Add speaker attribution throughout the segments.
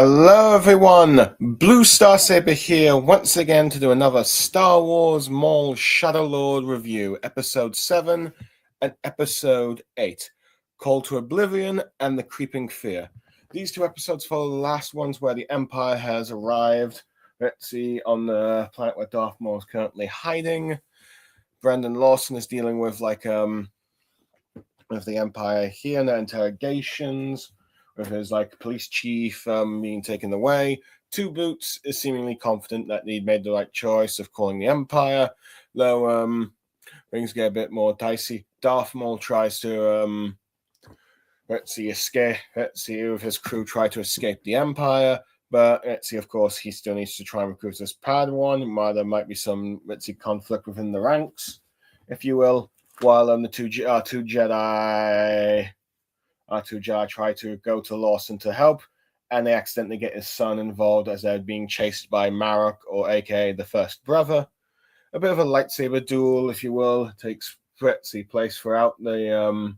Speaker 1: Hello everyone, Blue Star Saber here once again to do another Star Wars Maul Shadow Lord review, Episode 7 and Episode 8, Call to Oblivion and the Creeping Fear. These two episodes follow the last ones where the Empire has arrived, on the planet where Darth Maul is currently hiding. Brendan Lawson is dealing with with the Empire here in their interrogations, with his police chief being taken away. Two Boots is seemingly confident that he'd made the right choice of calling the Empire, though things get a bit more dicey. Darth Maul tries to escape. With his crew try to escape the Empire, but of course, he still needs to try and recruit his Padawan. While there might be some conflict within the ranks, if you will, while the two Jedi try to go to Lawson to help, and they accidentally get his son involved as they're being chased by Marok, or aka the First Brother. A bit of a lightsaber duel, if you will, takes place throughout the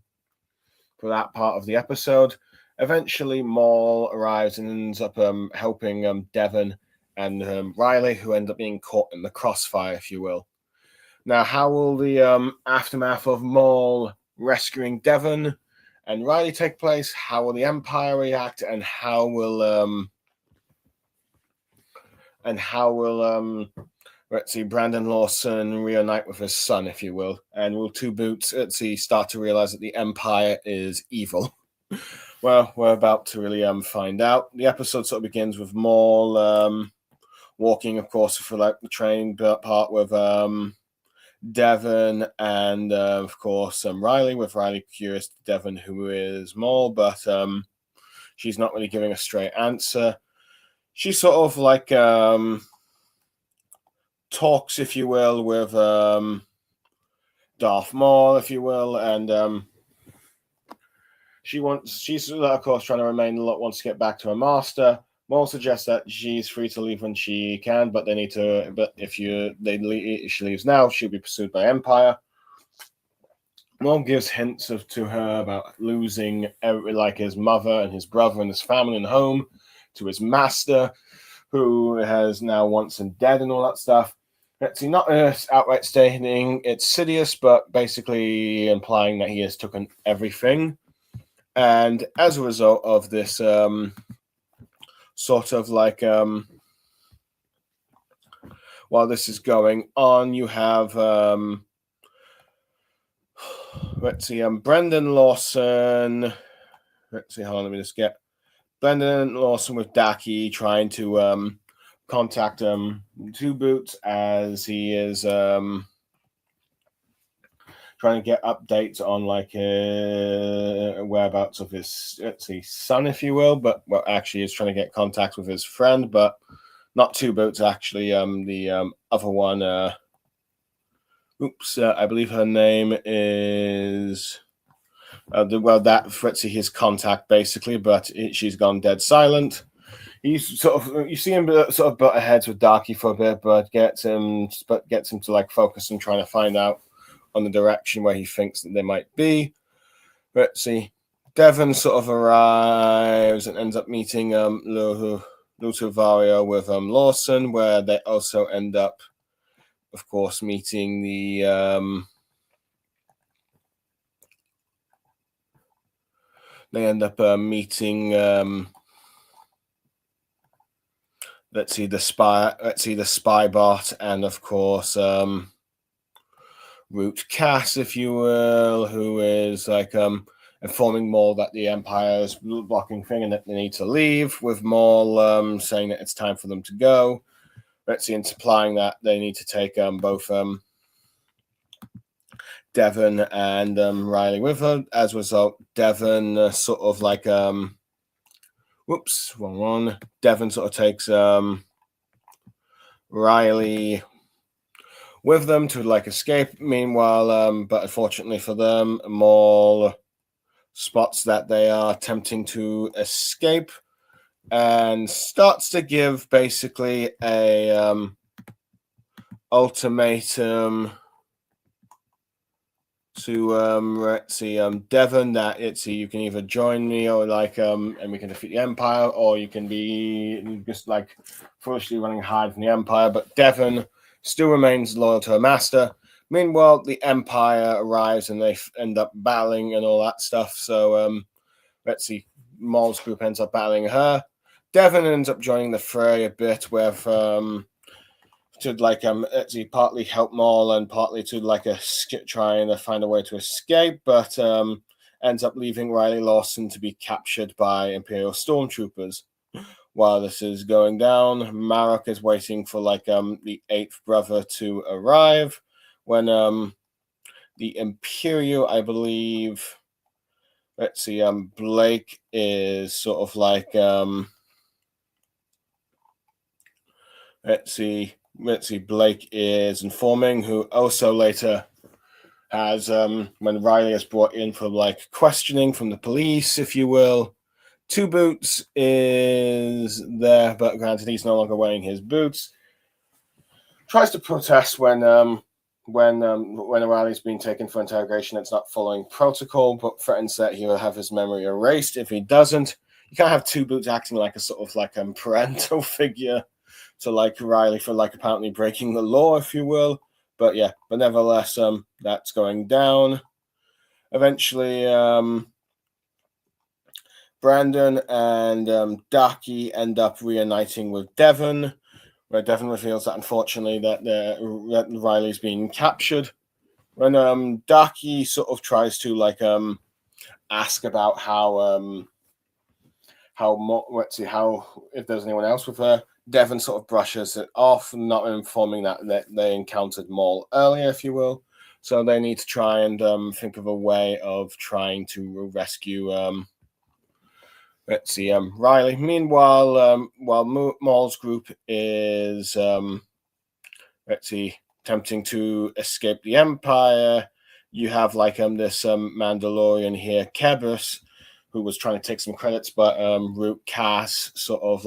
Speaker 1: for that part of the episode. Eventually, Maul arrives and ends up helping Devon and Riley, who end up being caught in the crossfire, if you will. Now, how will the aftermath of Maul rescuing Devon and Riley take place? How will the Empire react? And how will Brandon Lawson reunite with his son, if you will? And will Two Boots start to realize that the Empire is evil? Well, we're about to really find out. The episode sort of begins with Maul walking, of course, for the train part with Devon and of course Riley, with Riley curious to Devon who is Maul, but she's not really giving a straight answer. She sort of talks, if you will, with Darth Maul, if you will, and she's of course trying to wants to get back to her master. Maul suggests that she's free to leave when she can, but if she leaves now, she'll be pursued by Empire. Maul gives hints to her about losing his mother and his brother and his family and home to his master, who has now once and dead and all that stuff. Not outright stating it's Sidious, but basically implying that he has taken everything. And as a result of this while this is going on, you have Brendan Lawson. Let me just get Brendan Lawson with Daki trying to contact Two Boots as he is trying to get updates on whereabouts of his son, if you will, but actually is trying to get contact with his friend, but not Two Boots, actually the other one. I believe her name is his contact basically, but she's gone dead silent. You see him sort of butt heads with Darky for a bit, but gets him to focus on trying to find out on the direction where he thinks that they might be. Devon sort of arrives and ends up meeting Lutuvario with Lawson, where they also end up, of course, meeting the the spy bot, and of course Root Cass, if you will, who is informing Maul that the Empire is blocking thing and that they need to leave, with Maul saying that it's time for them to go. And implying that they need to take both Devon and Riley with her. As a result, Devon Devon sort of takes Riley with them to escape. Meanwhile, but unfortunately for them, Maul spots that they are attempting to escape and starts to give basically a ultimatum to let's see, Devon, that you can either join me or and we can defeat the Empire, or you can be just foolishly running hide from the Empire. But Devon still remains loyal to her master. Meanwhile, the Empire arrives and they end up battling and all that stuff. So let's see, Maul's group ends up battling her. Devon ends up joining the fray a bit with to partly help Maul and partly to try and find a way to escape, but ends up leaving Riley Lawson to be captured by Imperial stormtroopers. While this is going down, Marok is waiting for the eighth brother to arrive when the Imperial, I believe, Blake is sort of Blake is informing, who also later has when Riley is brought in for questioning from the police, if you will. Two Boots is there, but granted he's no longer wearing his boots. Tries to protest when Riley's being taken for interrogation. It's not following protocol, but threatens that he will have his memory erased if he doesn't. You can't have Two Boots acting like a sort of parental figure to Riley for apparently breaking the law, if you will. But yeah, but nevertheless, that's going down. Eventually, Brandon and Darky end up reuniting with Devon, where Devon reveals that unfortunately that Riley's being captured. When Darky sort of tries to ask about how if there's anyone else with her, Devon sort of brushes it off, not informing that they encountered Maul earlier, if you will. So they need to try and think of a way of trying to rescue Riley. Meanwhile, while Maul's group is attempting to escape the Empire, you have this Mandalorian here, Kebus, who was trying to take some credits, but Root Cass sort of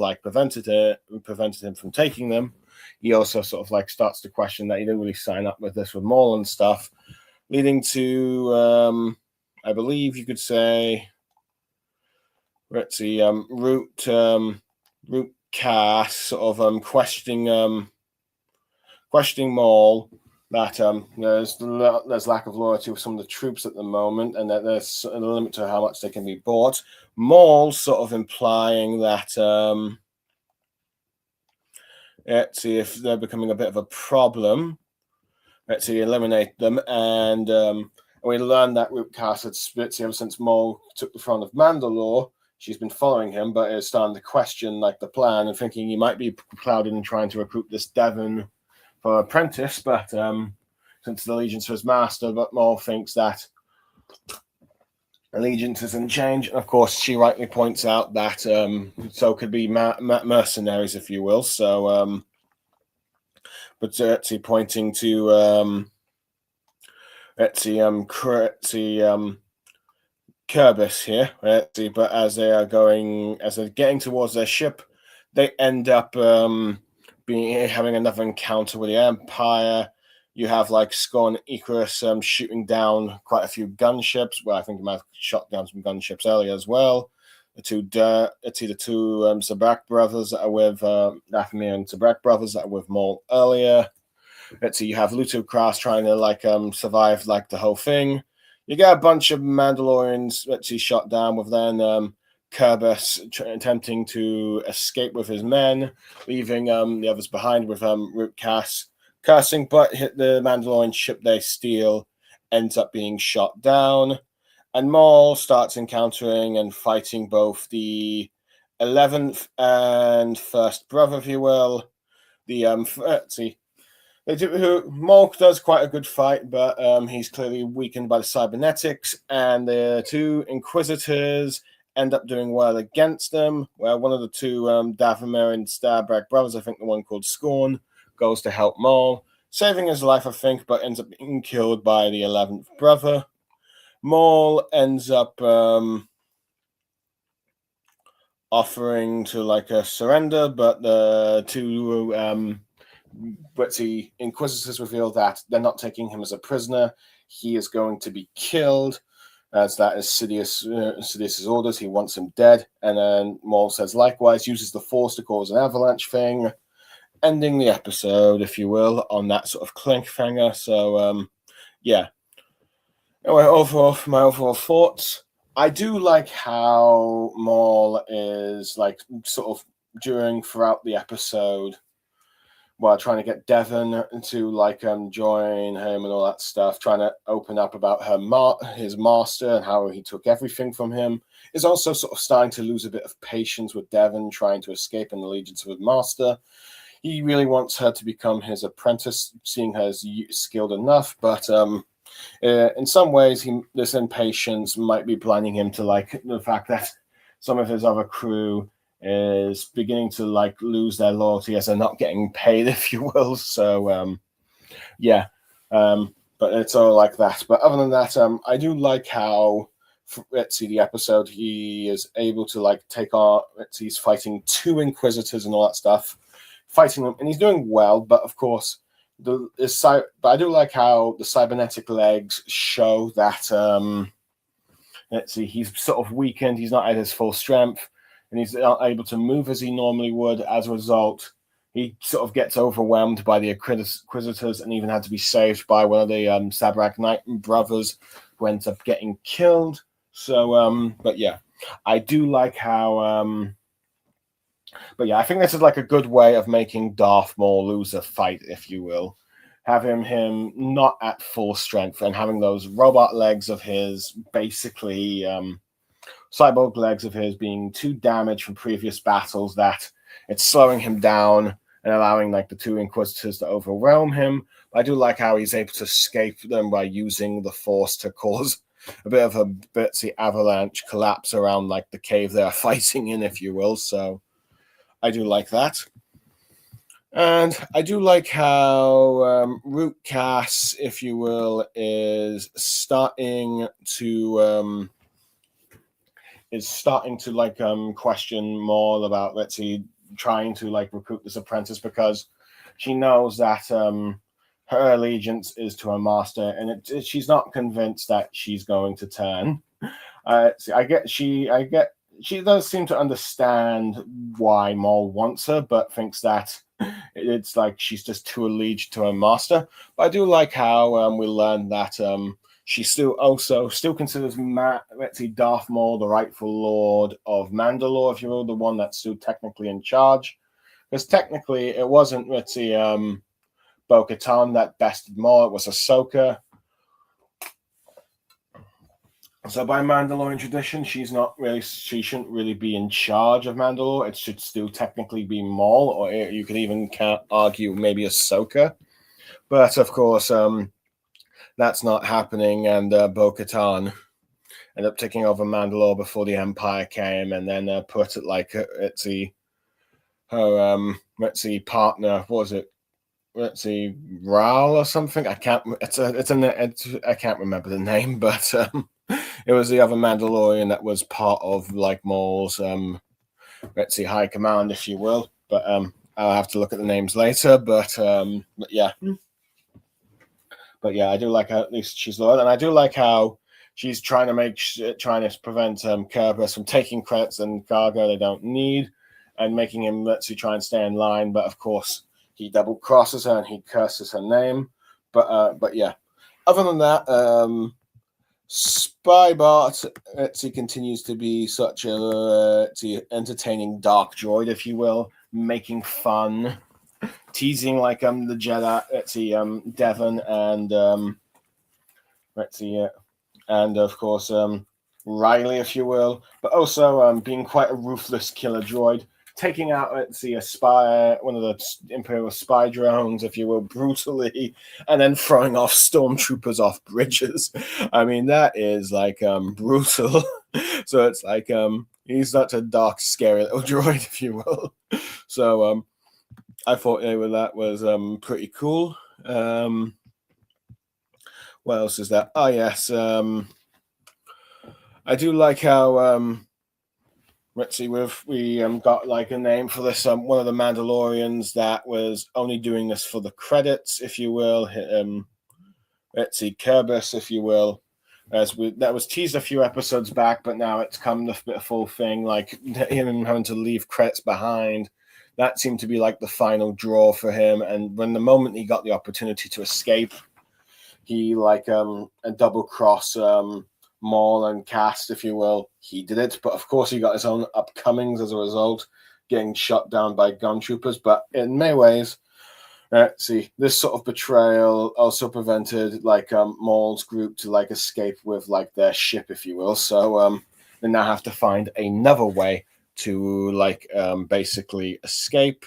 Speaker 1: prevented him from taking them. He also sort of starts to question that he didn't really sign up with this with Maul and stuff, leading to I believe you could say, Root Cass sort of questioning Maul, that there's lack of loyalty with some of the troops at the moment, and that there's a limit to how much they can be bought. Maul sort of implying that if they're becoming a bit of a problem, eliminate them. And we learned that Root Cass had split ever since Maul took the throne of Mandalore. She's been following him, but is starting to question the plan and thinking he might be clouded in trying to recruit this Devon for apprentice, but since the allegiance to his master, but Maul thinks that allegiance isn't change. And of course, she rightly points out that so could be mercenaries, if you will. So, but pointing to Kerbis here, but as they're getting towards their ship, they end up having another encounter with the Empire. You have Scorn and Icarus shooting down quite a few gunships. Well, I think you might have shot down some gunships earlier as well. The two Zabrak brothers that are with Dathomir and Zabrak brothers that are with Maul earlier. You have Luto Crass trying to survive the whole thing. You get a bunch of Mandalorians shot down with then Kerbis attempting to escape with his men, leaving the others behind with Root Cass cursing, but hit the Mandalorian ship they steal, ends up being shot down, and Maul starts encountering and fighting both the 11th and first brother, if you will. Maul does quite a good fight, but he's clearly weakened by the cybernetics, and the two Inquisitors end up doing well against them, where one of the two Dathomir and Zabrak brothers, I think the one called Scorn, goes to help Maul, saving his life, I think, but ends up being killed by the 11th brother. Maul ends up offering to surrender, but the but the Inquisitors reveal that they're not taking him as a prisoner. He is going to be killed, as that is Sidious's orders. He wants him dead. And then Maul says likewise, uses the Force to cause an avalanche thing, ending the episode, if you will, on that sort of cliffhanger. So, yeah. Anyway, my overall thoughts. I do like how Maul is like sort of throughout the episode while trying to get Devon to like join him and all that stuff, trying to open up about his master and how he took everything from him, is also sort of starting to lose a bit of patience with Devon trying to escape an allegiance with master. He really wants her to become his apprentice, seeing her as skilled enough, but in some ways, this impatience might be blinding him to like the fact that some of his other crew is beginning to like lose their loyalty as they're not getting paid, if you will. So, yeah, but it's all like that. But other than that, I do like how let's see the episode. He is able to like take on. He's fighting 2 Inquisitors and all that stuff, fighting them, and he's doing well. But of course. But I do like how the cybernetic legs show that let's see, he's sort of weakened, he's not at his full strength, and he's not able to move as he normally would. As a result, he sort of gets overwhelmed by the Inquisitors and even had to be saved by one of the Sabrak Knight brothers, who ends up getting killed. So, but yeah, I do like how but yeah, I think this is like a good way of making Darth Maul lose a fight, if you will. Having him not at full strength and having those robot legs of his, basically cyborg legs of his, being too damaged from previous battles that it's slowing him down and allowing like the 2 Inquisitors to overwhelm him. I do like how he's able to escape them by using the Force to cause a bit of a bitsy avalanche collapse around like the cave they're fighting in, if you will. So I do like that. And I do like how Root Cass, if you will, is starting to like question Maul about, let's see, trying to like recruit this apprentice, because she knows that her allegiance is to her master, and she's not convinced that she's going to turn. She does seem to understand why Maul wants her, but thinks that it's like she's just too alleged to her master. But I do like how we learn that she still considers Darth Maul the rightful Lord of Mandalore, if you will, the one that's still technically in charge. Because technically it wasn't Bo-Katan that bested Maul, it was Ahsoka. So by Mandalorian tradition, she shouldn't really be in charge of Mandalore. It should still technically be Maul, or you could even argue maybe Ahsoka. But of course, that's not happening, and Bo-Katan ended up taking over Mandalore before the Empire came, and then put it like her partner. What was it? Let's see, Ral or something. I can't. I can't remember the name, but it was the other Mandalorian that was part of like Maul's high command, if you will. But I'll have to look at the names later. But yeah. But yeah, I do like how at least she's loyal, and I do like how she's trying to prevent Kerberos from taking credits and cargo they don't need, and making him try and stay in line. But of course, he double crosses her and he curses her name. But yeah, other than that, Spybart continues to be such a entertaining dark droid, if you will, making fun, teasing like the Jedi, Devon and and of course Riley, if you will, but also being quite a ruthless killer droid, taking out one of the Imperial spy drones, if you will, brutally, and then throwing off stormtroopers off bridges. I mean, that is like brutal. So it's like he's such a dark, scary little droid, if you will. So I thought that was pretty cool. What else is that? Oh yes, I do like how let's see, we got like a name for this. One of the Mandalorians that was only doing this for the credits, if you will. Let's see, Kerbis, if you will. That was teased a few episodes back, but now it's come the full thing, like him having to leave credits behind. That seemed to be like the final draw for him. And when the moment he got the opportunity to escape, he like a double cross Maul and Cast, if you will. He did it, but of course he got his own upcomings as a result, getting shot down by gun troopers. But in many ways, see, this sort of betrayal also prevented like Maul's group to like escape with like their ship, if you will. So they now have to find another way to like basically escape.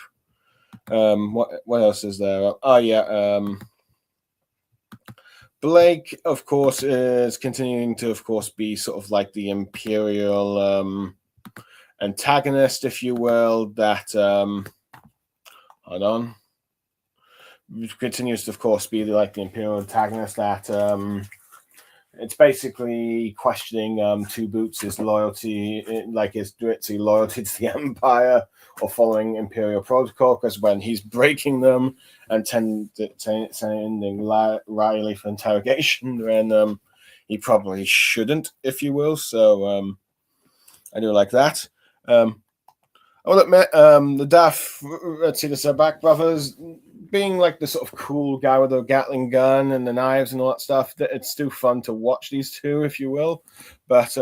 Speaker 1: What else is there? Oh yeah, Blake, of course, is continuing to, of course, be sort of like the Imperial antagonist, if you will. That hold on. Continues to, of course, be like the Imperial antagonist that it's basically questioning Two Boots' loyalty, like his loyalty to the Empire or following Imperial protocol, because when he's breaking them and sending Riley for interrogation, then he probably shouldn't, if you will. So I do like that. I will admit, the Daff, let's see, the Sabak brothers, being like the sort of cool guy with the Gatling gun and the knives and all that stuff, it's still fun to watch these two, if you will. But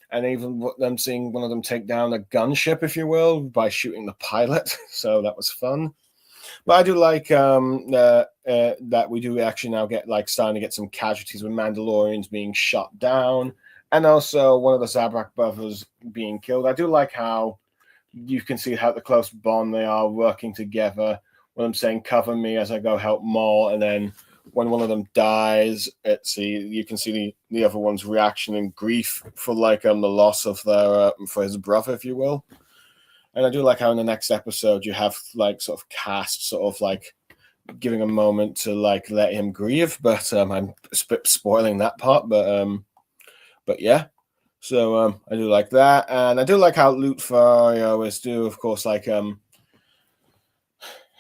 Speaker 1: and even them seeing one of them take down a gunship, if you will, by shooting the pilot, so that was fun. But I do like that we do actually now get like starting to get some casualties with Mandalorians being shot down, and also one of the Zabrak brothers being killed. I do like how you can see how the close bond they are working together. When I'm saying cover me as I go help Maul, and then when one of them dies, you can see the other one's reaction and grief for like the loss of their for his brother, if you will. And I do like how in the next episode you have like sort of Cast sort of like giving a moment to like let him grieve, but I'm spoiling that part, but yeah. So I do like that, and I do like how Luther always do, of course, like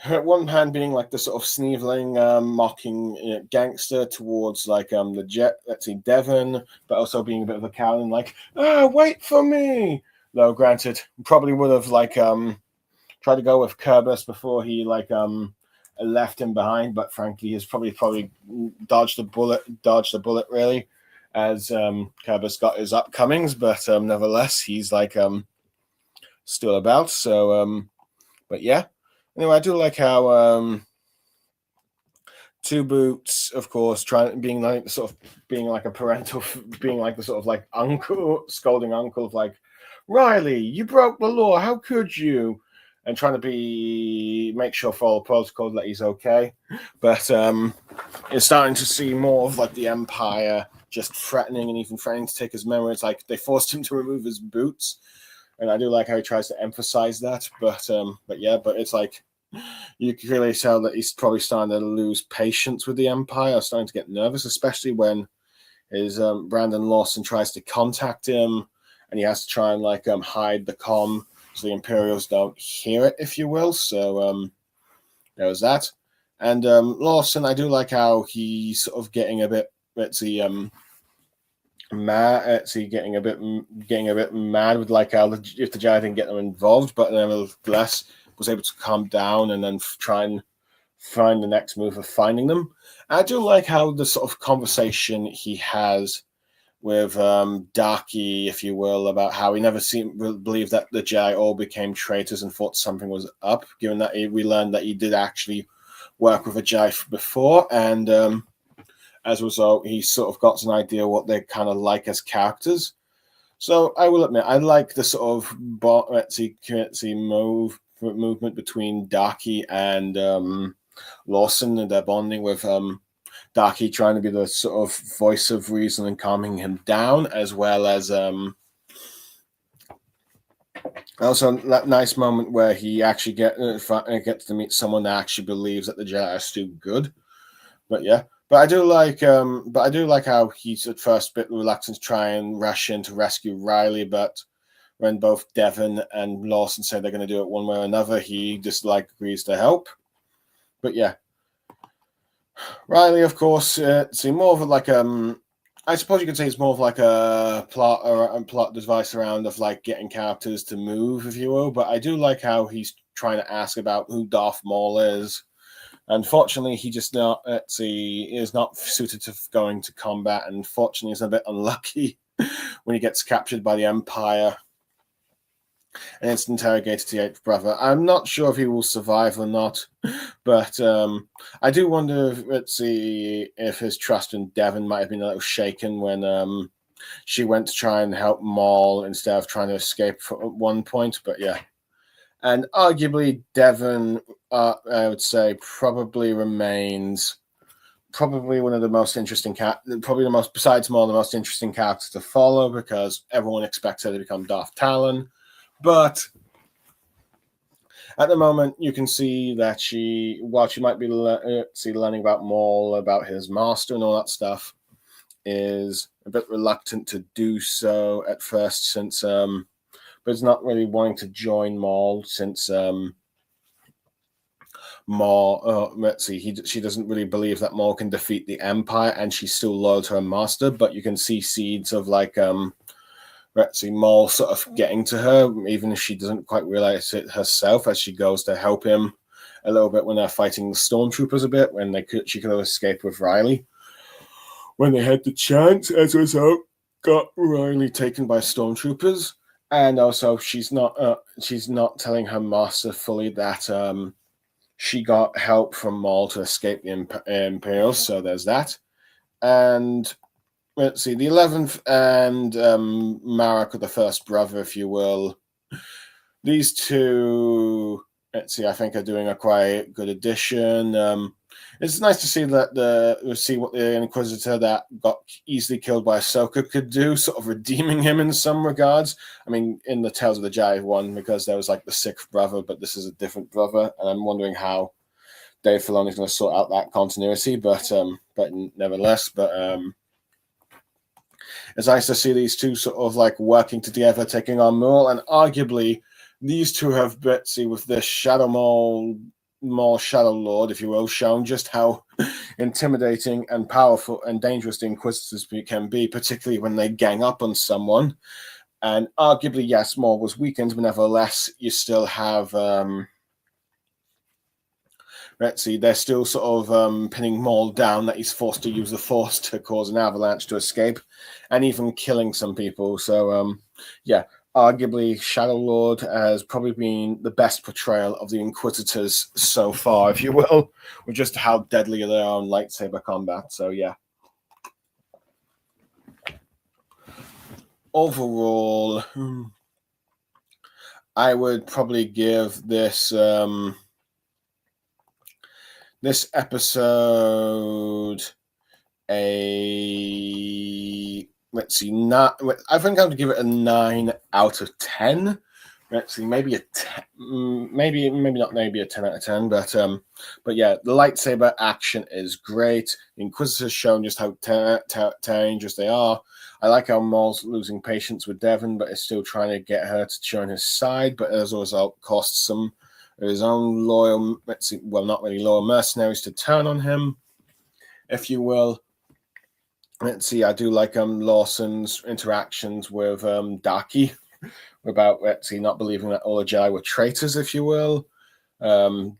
Speaker 1: at one hand being like the sort of sneveling, mocking gangster towards like the jet, let's see, Devon, but also being a bit of a coward and like, wait for me. Though granted, probably would have like tried to go with Kerbis before he like left him behind, but frankly, he's probably dodged the bullet really, as Kerbis got his upcomings, but nevertheless, he's like still about. So, but yeah. Anyway, I do like how Two Boots, of course, being like the sort of like uncle, scolding uncle of like, Riley, you broke the law. How could you? And trying to make sure for all protocol that he's okay. But it's starting to see more of like the Empire just threatening and even threatening to take his memory. It's like they forced him to remove his boots. And I do like how he tries to emphasize that. But it's like you can really tell that he's probably starting to lose patience with the Empire, starting to get nervous, especially when his Brandon Lawson tries to contact him, and he has to try and like hide the comm so the Imperials don't hear it, if you will. So there was that. And Lawson, I do like how he's sort of getting a bit, getting a bit mad with like how if the Jedi didn't get them involved, but nevertheless was able to calm down and then try and find the next move of finding them. I do like how the sort of conversation he has with Darky, if you will, about how he never believed that the Jedi all became traitors and thought something was up, given that we learned that he did actually work with a Jedi before, and as a result, he sort of got an idea what they're kind of like as characters. So I will admit, I like the sort of movement between Darky and Lawson, and their bonding with Darky trying to be the sort of voice of reason and calming him down, as well as also that nice moment where he actually gets to meet someone that actually believes that the Jedi are still good. But yeah. But I do like how he's at first a bit reluctant to try and rush in to rescue Riley, but when both Devon and Lawson say they're going to do it one way or another, he just agrees to help. But yeah, Riley, of course, it's more of I suppose you could say it's more of a plot or a plot device around of getting characters to move, if you will. But I do like how he's trying to ask about who Darth Maul is. Unfortunately, he just is not suited to going to combat, and fortunately, is a bit unlucky when he gets captured by the Empire and it's interrogated the eighth brother. I'm not sure if he will survive or not, but I do wonder if his trust in Devon might have been a little shaken when she went to try and help Maul instead of trying to escape at one point. But yeah, and arguably Devon, I would say, probably remains one of the most interesting besides Maul, the most interesting characters to follow, because everyone expects her to become Darth Talon. But at the moment, you can see that while she might be learning about Maul, about his master and all that stuff, is a bit reluctant to do so at first, since but is not really wanting to join Maul, since Maul, she doesn't really believe that Maul can defeat the Empire, and she's still loyal to her master. But you can see seeds of Maul sort of getting to her, even if she doesn't quite realize it herself, as she goes to help him a little bit when they're fighting the stormtroopers a bit, when she could have escaped with Riley. When they had the chance, as a result, got Riley taken by stormtroopers. And also, she's not telling her master fully that she got help from Maul to escape the Imperials, so there's that. And the 11th and Marek, the first brother, if you will. These two, I think are doing a quite good addition. It's nice to see what the Inquisitor that got easily killed by Ahsoka could do, sort of redeeming him in some regards. I mean, in the Tales of the Jedi one, because there was the sixth brother, but this is a different brother, and I'm wondering how Dave Filoni's going to sort out that continuity. But nevertheless, it's nice to see these two sort of working together, taking on Maul, and arguably these two have with this Shadow Maul Shadow Lord, if you will, shown just how intimidating and powerful and dangerous the Inquisitors can be, particularly when they gang up on someone. And arguably, yes, Maul was weakened, but nevertheless, you still have they're still sort of pinning Maul down, that he's forced to use the Force to cause an avalanche to escape, and even killing some people. So, yeah, arguably Shadow Lord has probably been the best portrayal of the Inquisitors so far, if you will, with just how deadly they are in lightsaber combat. So, yeah. Overall, I would probably give this this episode a I think I would give it a 9 out of 10. Maybe a 10, maybe not maybe a 10 out of 10, but yeah, the lightsaber action is great. The Inquisitors shown just how dangerous they are. I like how Maul's losing patience with Devon, but is still trying to get her to join his side, but as a result costs some of his own loyal, not really loyal mercenaries to turn on him, if you will. I do like Lawson's interactions with Daki about not believing that all the Jedi were traitors, if you will.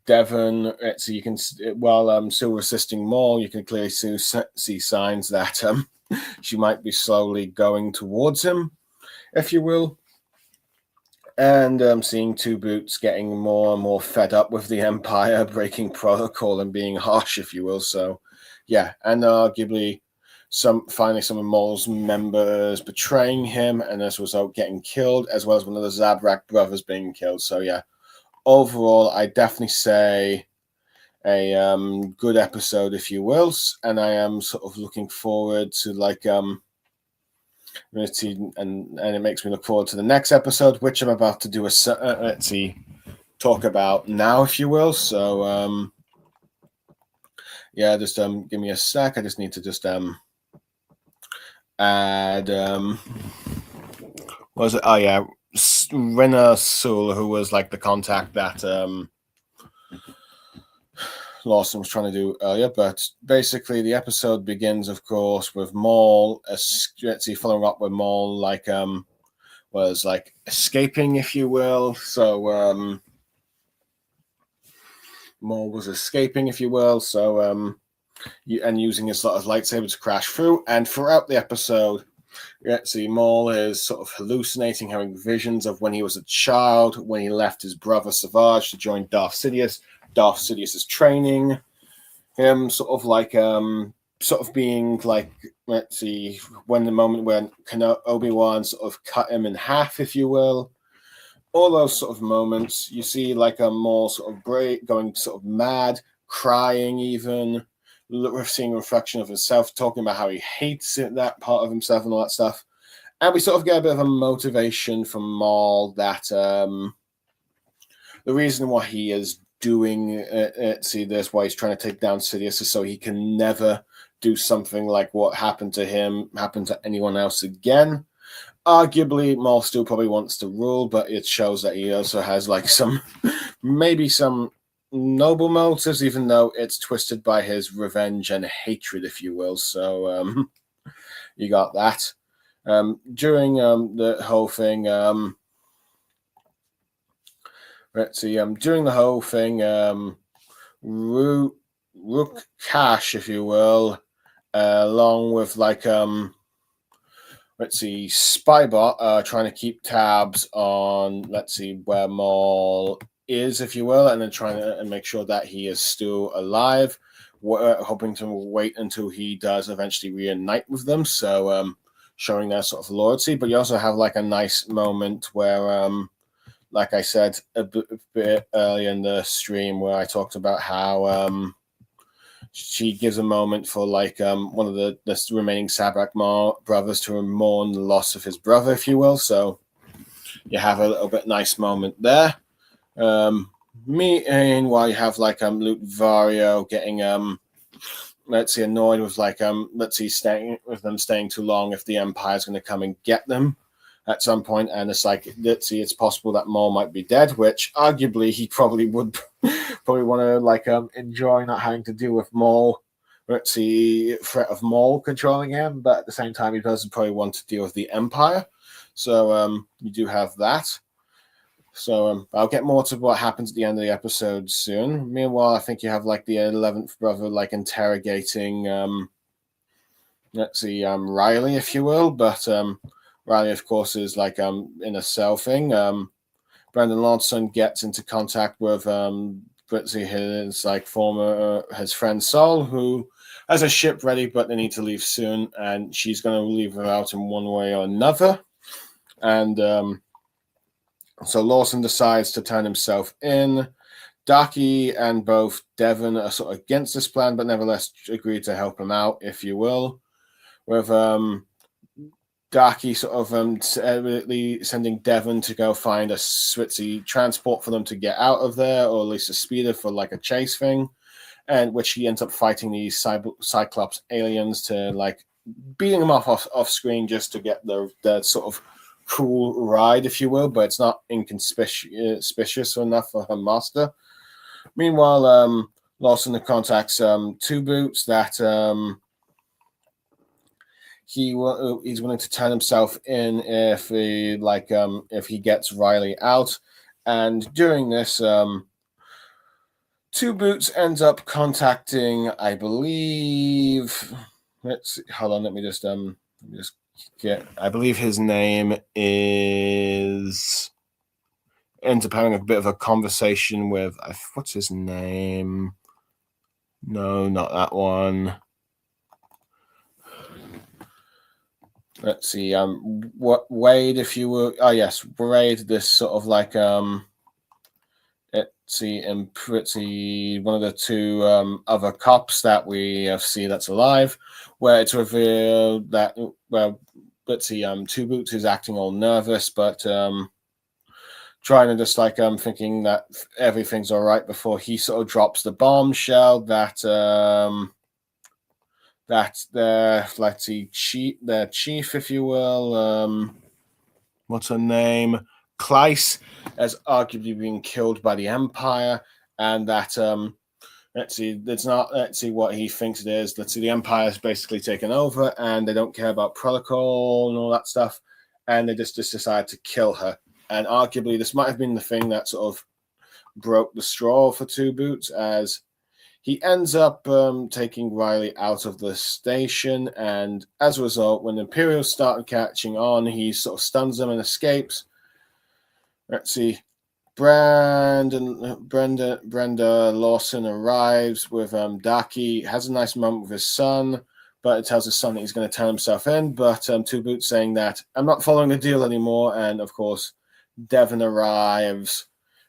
Speaker 1: Devon, you can, while still resisting Maul, you can clearly see signs that she might be slowly going towards him, if you will. And seeing Two Boots getting more and more fed up with the Empire, breaking protocol and being harsh, if you will. So, yeah, and arguably finally some of Maul's members betraying him, and as a result getting killed, as well as one of the Zabrak brothers being killed. So, yeah, overall, I definitely say a good episode, if you will, and I am sort of looking forward to and it makes me look forward to the next episode, which I'm about to do talk about now, if you will. So yeah, just give me a sec. I just need to just add what was it? Oh yeah, Rena Sul, who was like the contact that Lawson was trying to do earlier. But basically, the episode begins, of course, with Maul following up with Maul was like escaping, if you will. So Maul was escaping, if you will. So and using his sort of lightsaber to crash through. And throughout the episode, Maul is sort of hallucinating, having visions of when he was a child, when he left his brother Savage to join Darth Sidious. Darth Sidious is training him, sort of being like, when the moment when Obi-Wan sort of cut him in half, if you will. All those sort of moments, you see like a Maul sort of going sort of mad, crying even. We're seeing a reflection of himself, talking about how he hates that part of himself and all that stuff. And we sort of get a bit of a motivation from Maul that the reason why he is doing this, why he's trying to take down Sidious, is so he can never do something like what happened to him happen to anyone else again. Arguably, Maul still probably wants to rule, but it shows that he also has like maybe some noble motives, even though it's twisted by his revenge and hatred, if you will. So you got that. During the whole thing, during the whole thing, Rook Cash, if you will, along with like Spybot trying to keep tabs on, where Maul is, if you will, and then trying to make sure that he is still alive, hoping to wait until he does eventually reunite with them, so showing their sort of loyalty. But you also have like a nice moment where, like I said a bit earlier in the stream, where I talked about how she gives a moment for like one of the remaining Sabrak brothers to mourn the loss of his brother, if you will. So you have a little bit nice moment there. Meanwhile, you have like Luke Vario getting annoyed with like staying with them staying too long if the Empire's going to come and get them at some point, and it's like, it's possible that Maul might be dead, which arguably he probably would want to like enjoy not having to deal with Maul, threat of Maul controlling him, but at the same time he doesn't probably want to deal with the Empire. So you do have that. So I'll get more to what happens at the end of the episode soon. Meanwhile, I think you have like the 11th brother like interrogating Riley, if you will, but Riley, of course, is like in a cell thing. Brandon Lawson gets into contact with his like his friend Sol, who has a ship ready, but they need to leave soon, and she's going to leave without him one way or another. And so Lawson decides to turn himself in. Daki and both Devon are sort of against this plan, but nevertheless agree to help him out, if you will. With Daki sort of sending Devon to go find a Switzy transport for them to get out of there, or at least a speeder for like a chase thing, and which he ends up fighting these Cyclops aliens to like beating them off screen just to get the sort of cool ride, if you will, but it's not inconspicuous enough for her master. Meanwhile, Lawson contacts Two Boots that he's willing to turn himself in if he gets Riley out. And during this, Two Boots ends up contacting, I believe. Hold on. Let me just get. I believe his name is. Ends up having a bit of a conversation with. What's his name? No, not that one. Let's see. What Wade, if you will. Oh yes, Wade. This sort of like and pretty one of the two other cops that we see that's alive, where it's revealed that Two Boots is acting all nervous, but trying to just like thinking that everything's all right before he sort of drops the bombshell that their chief, if you will, what's her name? Kleiss as arguably being killed by the Empire, and that let's see, it's not. Let's see what he thinks it is. Let's see, the Empire's basically taken over, and they don't care about protocol and all that stuff, and they just decide to kill her. And arguably, this might have been the thing that sort of broke the straw for Two Boots, as he ends up taking Riley out of the station, and as a result, when the Imperials started catching on, he sort of stuns them and escapes. Let's see. Brenda Lawson arrives with Daki, has a nice moment with his son, but it tells his son that he's going to turn himself in. But Two Boots saying that, I'm not following the deal anymore. And of course, Devon arrives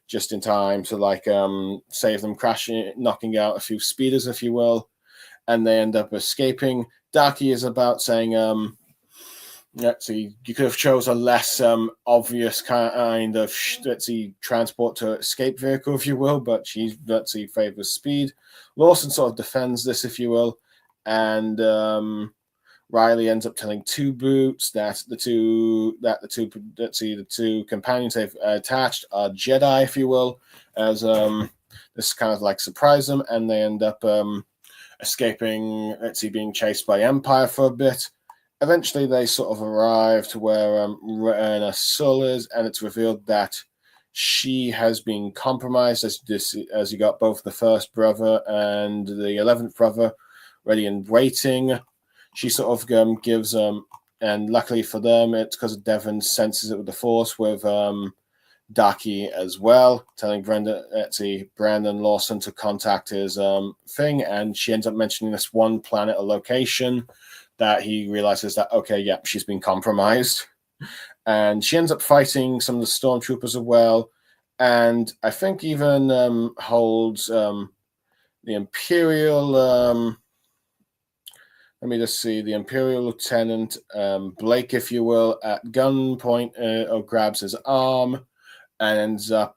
Speaker 1: just in time to save them, crashing, knocking out a few speeders, if you will, and they end up escaping. Daki is about saying, let's see, you could have chose a less obvious kind of transport to escape vehicle, if you will, but she favors speed. Lawson sort of defends this, if you will, and Riley ends up telling Two Boots that the two companions they've attached are Jedi, if you will, as this kind of surprise them, and they end up escaping. Being chased by Empire for a bit. Eventually, they sort of arrive to where Rena Sull is, and it's revealed that she has been compromised as you got both the first brother and the 11th brother ready and waiting. She sort of gives and luckily for them, it's because Devon senses it with the Force with Daki as well, telling Brandon Lawson to contact his thing, and she ends up mentioning this one planet, a location, that he realizes that, okay, yeah, she's been compromised. And she ends up fighting some of the stormtroopers as well. And I think even holds the Imperial, let me just see, the Imperial Lieutenant Blake, if you will, at gunpoint, or grabs his arm and ends up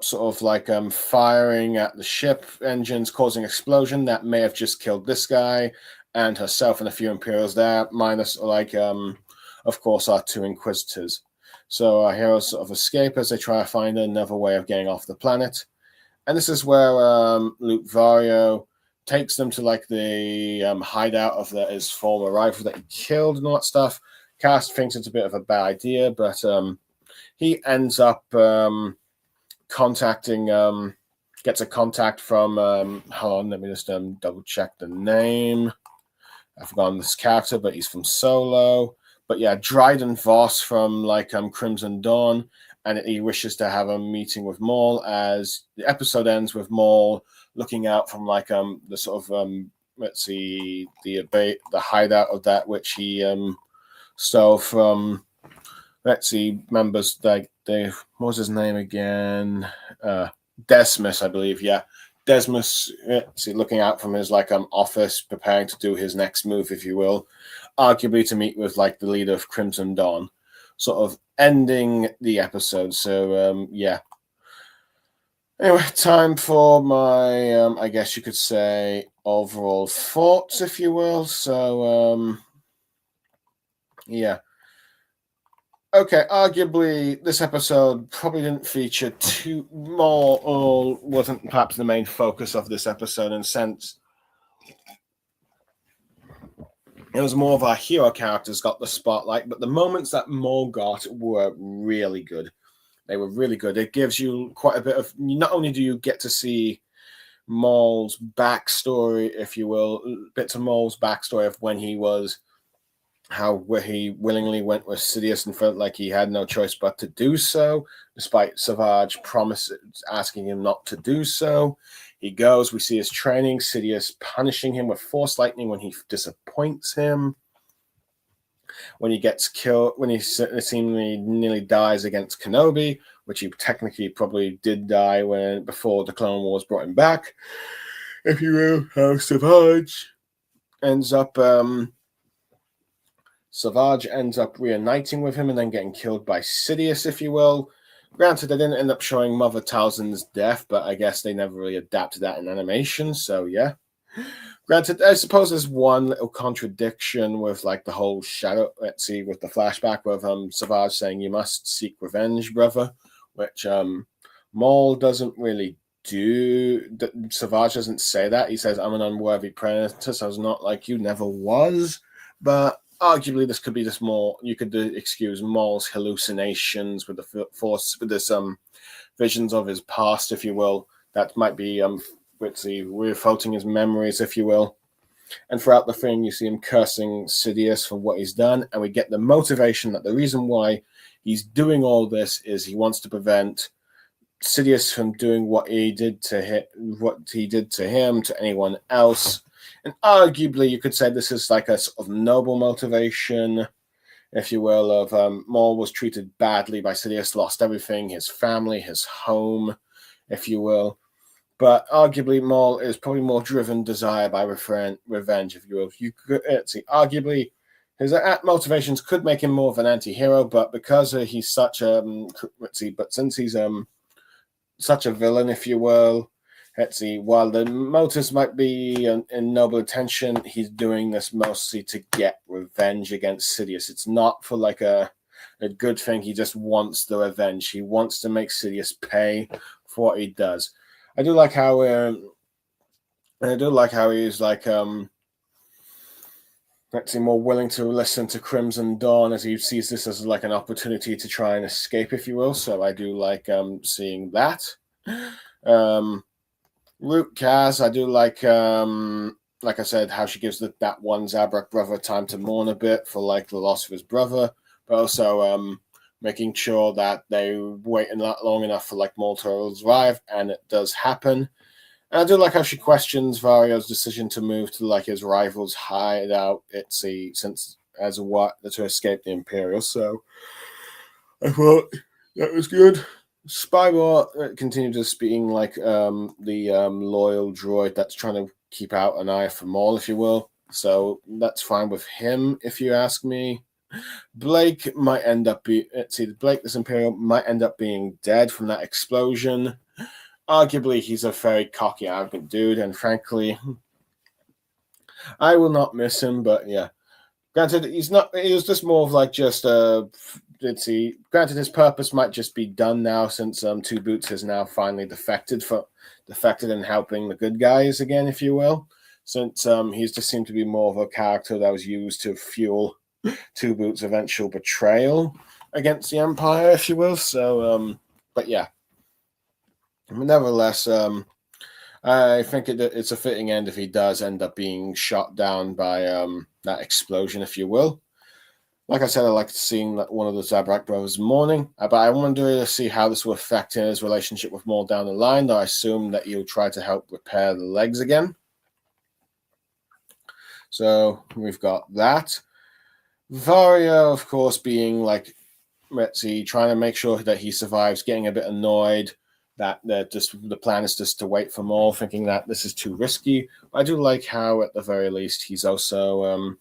Speaker 1: sort of firing at the ship engines, causing an explosion that may have just killed this guy and herself and a few Imperials there, minus of course our two Inquisitors. So our heroes sort of escape as they try to find another way of getting off the planet. And this is where Luke Vario takes them to the hideout of his former rival that he killed and all that stuff. Cast thinks it's a bit of a bad idea, but he ends up contacting, gets a contact from, hold on, let me just double check the name. I've forgotten this character, but he's from Solo. But yeah, Dryden Voss from Crimson Dawn, and he wishes to have a meeting with Maul, as the episode ends with Maul looking out from the sort of the hideout of that which he stole from members what was his name again? Desmus, I believe, yeah. Desmus, looking out from his office, preparing to do his next move, if you will, arguably to meet with the leader of Crimson Dawn, sort of ending the episode. So yeah. Anyway, time for my I guess you could say overall thoughts, if you will. So yeah. Okay, arguably this episode probably didn't feature too more, or wasn't perhaps the main focus of this episode in a sense. It was more of our hero characters got the spotlight, but the moments that Maul got were really good. They were really good. It gives you quite a bit of, not only do you get to see Maul's backstory, if you will, bits of Maul's backstory of when he was, where he willingly went with Sidious and felt like he had no choice but to do so, despite Savage promises asking him not to do so. He goes, we see his training, Sidious punishing him with Force Lightning when he disappoints him. When he gets killed, when he seemingly nearly dies against Kenobi, which he technically probably did die before the Clone Wars brought him back. If you will, how Savage ends up reuniting with him and then getting killed by Sidious, if you will. Granted, they didn't end up showing Mother Talzin's death, but I guess they never really adapted that in animation, so yeah. Granted, I suppose there's one little contradiction with like the whole shadow. Let's see, with the flashback with Savage saying you must seek revenge, brother, which Maul doesn't really do. Savage doesn't say that. He says, "I'm an unworthy apprentice. I was not like you, never was." But arguably, this could be just more. You could excuse Maul's hallucinations with the force, with this visions of his past, if you will. That might be let's see, refolding his memories, if you will. And throughout the thing, you see him cursing Sidious for what he's done, and we get the motivation that the reason why he's doing all this is he wants to prevent Sidious from doing what he did to him, to anyone else. And arguably, you could say this is like a sort of noble motivation, if you will, of Maul was treated badly by Sidious, lost everything, his family, his home, if you will. But arguably, Maul is probably more driven desire by revenge, if you will. You could see, arguably, his motivations could make him more of an anti-hero, but because he's such since he's such a villain, if you will, let's see, while the motives might be in noble intention, he's doing this mostly to get revenge against Sidious. It's not for like a good thing. He just wants the revenge. He wants to make Sidious pay for what he does. I do like how he's like let's see, more willing to listen to Crimson Dawn as he sees this as like an opportunity to try and escape, if you will. So I do like seeing that. Root Kaz, I do like I said, how she gives that one Zabrak brother time to mourn a bit for like the loss of his brother, but also making sure that they wait not long enough for like Maul to arrive, and it does happen. And I do like how she questions Vario's decision to move to like his rival's hideout to escape the Imperials. So I thought that was good. Spybot continued just being like the loyal droid that's trying to keep out an eye for Maul, if you will. So that's fine with him, if you ask me. Blake might end up this Imperial might end up being dead from that explosion. Arguably, he's a very cocky, arrogant dude, and frankly, I will not miss him. But yeah, granted, he's not. He was just more of like just granted, his purpose might just be done now since Two Boots has now finally defected in helping the good guys again, if you will. Since he's just seemed to be more of a character that was used to fuel Two Boots' eventual betrayal against the Empire, if you will. So, but yeah, nevertheless, I think it's a fitting end if he does end up being shot down by that explosion, if you will. Like I said, I liked seeing one of the Zabrak brothers mourning, but I wonder to see how this will affect his relationship with Maul down the line, though I assume that he'll try to help repair the legs again. So we've got that. Varia, of course, being like, let's see, trying to make sure that he survives, getting a bit annoyed that the plan is just to wait for Maul, thinking that this is too risky. But I do like how, at the very least, he's also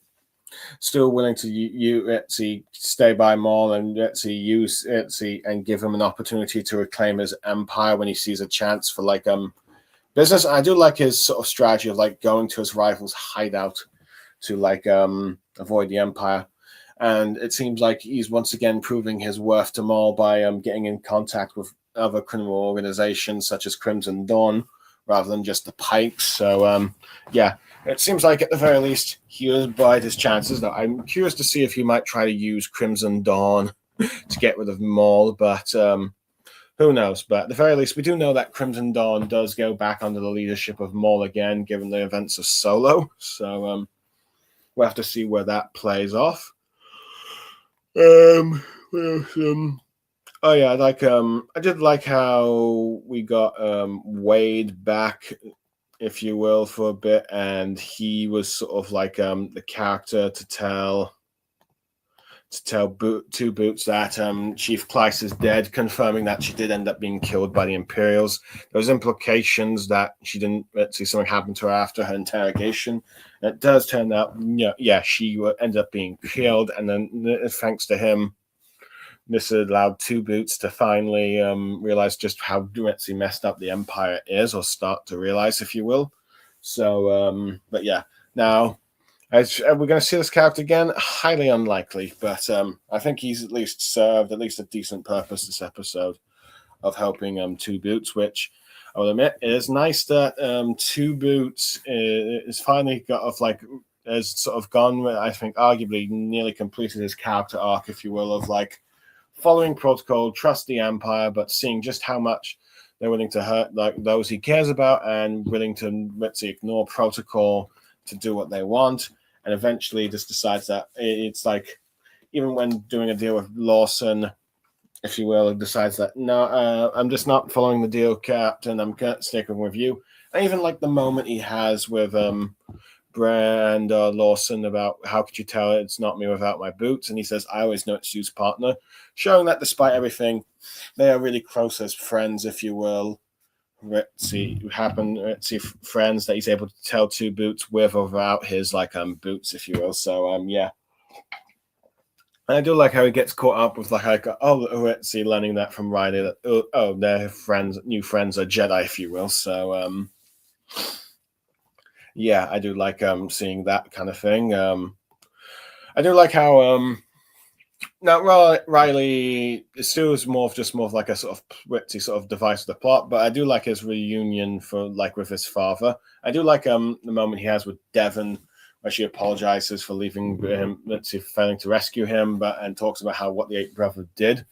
Speaker 1: still willing to stay by Maul and and give him an opportunity to reclaim his empire when he sees a chance for like business. I do like his sort of strategy of like going to his rival's hideout to like avoid the Empire. And it seems like he's once again proving his worth to Maul by getting in contact with other criminal organizations such as Crimson Dawn rather than just the Pikes. So yeah, it seems like at the very least he will bide his chances. Though I'm curious to see if he might try to use Crimson Dawn to get rid of Maul, but who knows? But at the very least, we do know that Crimson Dawn does go back under the leadership of Maul again, given the events of Solo. So we'll have to see where that plays off. Oh yeah, I did like how we got Wade back, if you will, for a bit, and he was sort of like the character to tell Two Boots that Chief Klyce is dead, confirming that she did end up being killed by the Imperials. There was implications that she didn't see something happen to her after her interrogation. And it does turn out, she ended up being killed, and then thanks to him, this allowed Two Boots to finally realize just how messed up the Empire is, or start to realize, if you will. So, but yeah, now as we're going to see this character again, highly unlikely, but I think he's at least served at least a decent purpose this episode of helping Two Boots, which I will admit it is nice that Two Boots is finally got off like has sort of gone. I think arguably nearly completed his character arc, if you will, of like following protocol, trust the Empire, but seeing just how much they're willing to hurt like those he cares about and willing to, let's say, ignore protocol to do what they want, and eventually just decides that it's like even when doing a deal with Lawson, if you will, decides that no, I'm just not following the deal, Captain. I'm sticking with you. And even like the moment he has with Brand Lawson about how could you tell it's not me without my boots, and he says, "I always know it's you's partner," showing that despite everything, they are really close as friends, if you will. Let's see, friends that he's able to tell Two Boots with or without his like boots, if you will. So yeah. And I do like how he gets caught up with like oh, let's see, learning that from Riley that their new friends are Jedi, if you will. So yeah, I do like seeing that kind of thing. I do like how now Riley still is more of like a sort of witty sort of device of the plot, but I do like his reunion for like with his father. I do like the moment he has with Devon where she apologizes for leaving him, failing to rescue him, and talks about how what the Eighth Brother did.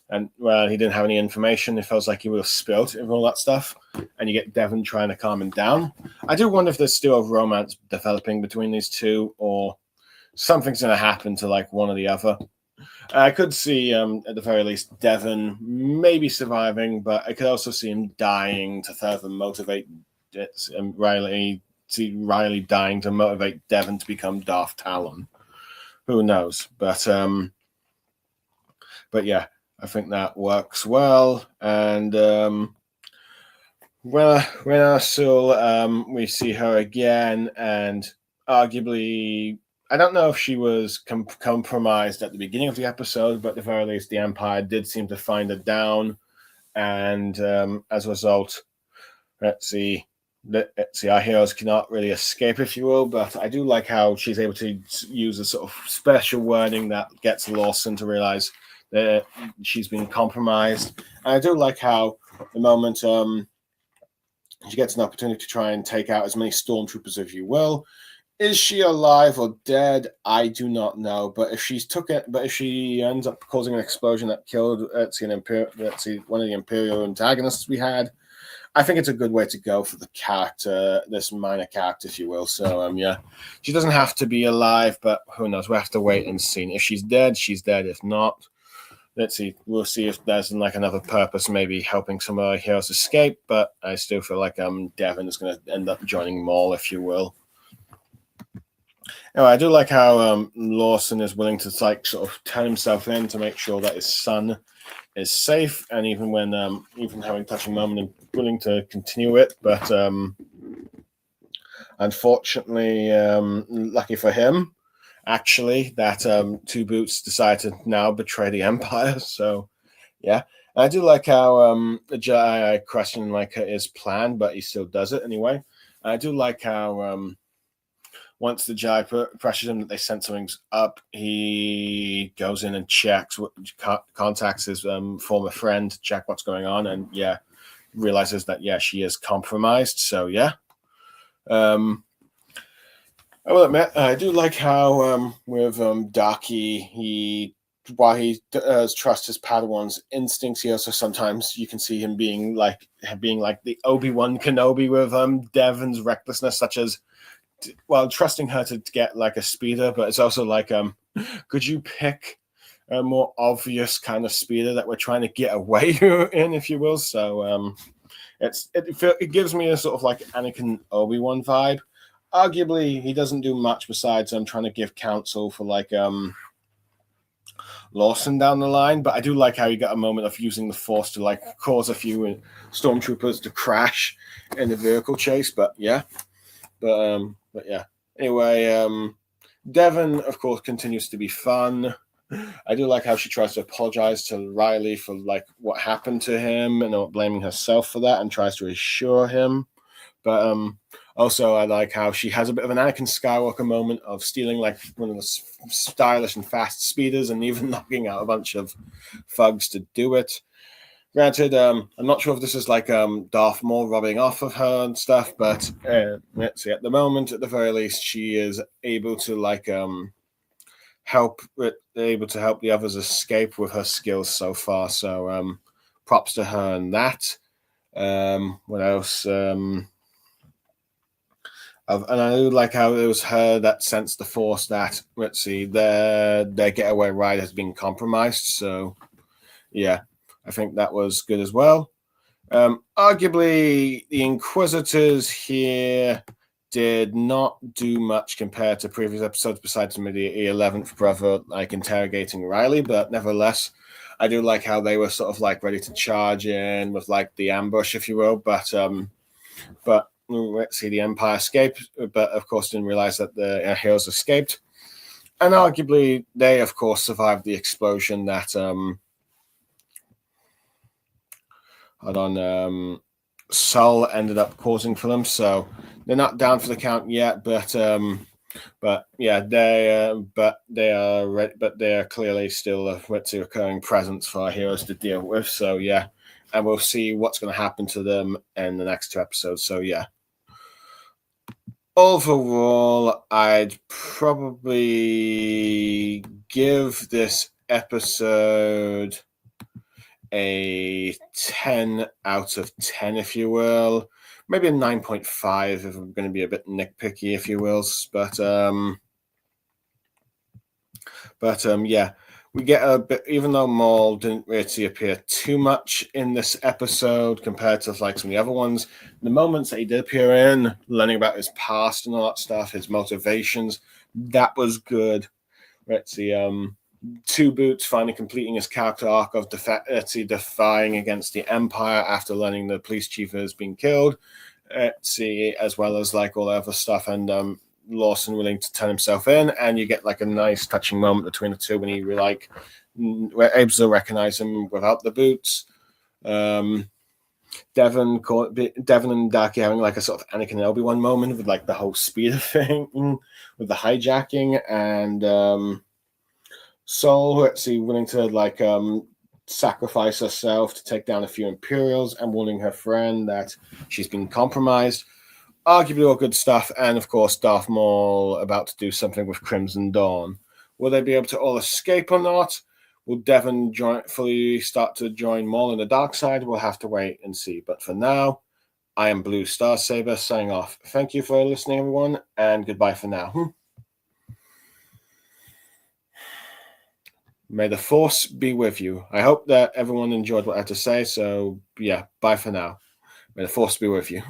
Speaker 1: And he didn't have any information. It feels like he would have spilled and all that stuff. And you get Devon trying to calm him down. I do wonder if there's still a romance developing between these two, or something's going to happen to like one or the other. I could see, at the very least, Devon maybe surviving, but I could also see him dying to further motivate Riley. See Riley dying to motivate Devon to become Darth Talon. Who knows? But yeah, I think that works well. And when Ursula, we see her again, and arguably, I don't know if she was compromised at the beginning of the episode, but at the very least, the Empire did seem to find her down, and as a result, let's see, our heroes cannot really escape, if you will, but I do like how she's able to use a sort of special wording that gets Lawson to realize that she's been compromised. And I do like how the moment she gets an opportunity to try and take out as many stormtroopers, if you will. Is she alive or dead? I do not know. But if she ends up causing an explosion that killed one of the Imperial antagonists we had, I think it's a good way to go for the character, this minor character, if you will. So yeah, she doesn't have to be alive, but who knows? We'll have to wait and see. If she's dead, she's dead. If not, let's see. We'll see if there's like another purpose, maybe helping some of our heroes escape. But I still feel like Devon is going to end up joining Maul, if you will. Anyway, I do like how Lawson is willing to like sort of turn himself in to make sure that his son is safe, and even when even having a touching moment and willing to continue it, but unfortunately, lucky for him, actually, that Two Boots decide to now betray the Empire. So yeah, and I do like how the Jedi question like his plan, but he still does it anyway. And I do like how once the Jedi pressures him that they sent something up, he goes in and checks, contacts his former friend to check what's going on, and yeah, realizes that yeah, she is compromised. So yeah, I will admit I do like how with Daki, while he does trust his Padawan's instincts, he also sometimes you can see him being like the Obi-Wan Kenobi with Devon's recklessness, such as trusting her to get like a speeder, but it's also like could you pick a more obvious kind of speeder that we're trying to get away in, if you will? So it gives me a sort of like Anakin Obi-Wan vibe. Arguably, he doesn't do much besides trying to give counsel for like Lawson down the line, but I do like how you got a moment of using the Force to like cause a few stormtroopers to crash in the vehicle chase. But yeah. But yeah. Anyway, Devon, of course, continues to be fun. I do like how she tries to apologize to Riley for like what happened to him and not blaming herself for that, and tries to reassure him. But also I like how she has a bit of an Anakin Skywalker moment of stealing like one of the stylish and fast speeders and even knocking out a bunch of thugs to do it. Granted, I'm not sure if this is like Darth Maul rubbing off of her and stuff, but let's see. At the moment, at the very least, she is able to like help the others escape with her skills so far. So props to her and that. What else? And I do like how it was her that sensed the Force that, let's see, their getaway ride has been compromised. So yeah, I think that was good as well. Arguably, the Inquisitors here did not do much compared to previous episodes, besides maybe the 11th brother like interrogating Riley, but nevertheless, I do like how they were sort of like ready to charge in with like the ambush, if you will. But let's see, the Empire escaped, but of course didn't realize that the heroes escaped, and arguably they, of course, survived the explosion that Sol ended up causing for them. So they're not down for the count yet, but yeah, they are clearly still a recurring presence for our heroes to deal with. So yeah, and we'll see what's going to happen to them in the next 2 episodes. So yeah, overall, I'd probably give this episode a 10 out of 10, if you will. Maybe a 9.5 if I'm going to be a bit nitpicky, if you will. But yeah, we get a bit, even though Maul didn't really appear too much in this episode compared to like some of the other ones, the moments that he did appear in, learning about his past and all that stuff, his motivations, that was good. Let's see, Two Boots finally completing his character arc of defying against the Empire after learning the police chief has been killed. As well as like all the other stuff, and Lawson willing to turn himself in, and you get like a nice touching moment between the two when he like we're able to recognize him without the boots. Devon and Daki having like a sort of Anakin and Obi-Wan moment with like the whole speeder thing with the hijacking, and Sol, let's see, willing to like sacrifice herself to take down a few Imperials and warning her friend that she's been compromised. Arguably all good stuff, and of course Darth Maul about to do something with Crimson Dawn. Will they be able to all escape or not? Will Devon fully start to join Maul in the dark side? We'll have to wait and see. But for now, I am Blue Star Saber signing off. Thank you for listening, everyone, and goodbye for now. May the Force be with you. I hope that everyone enjoyed what I had to say. So, yeah, bye for now. May the Force be with you.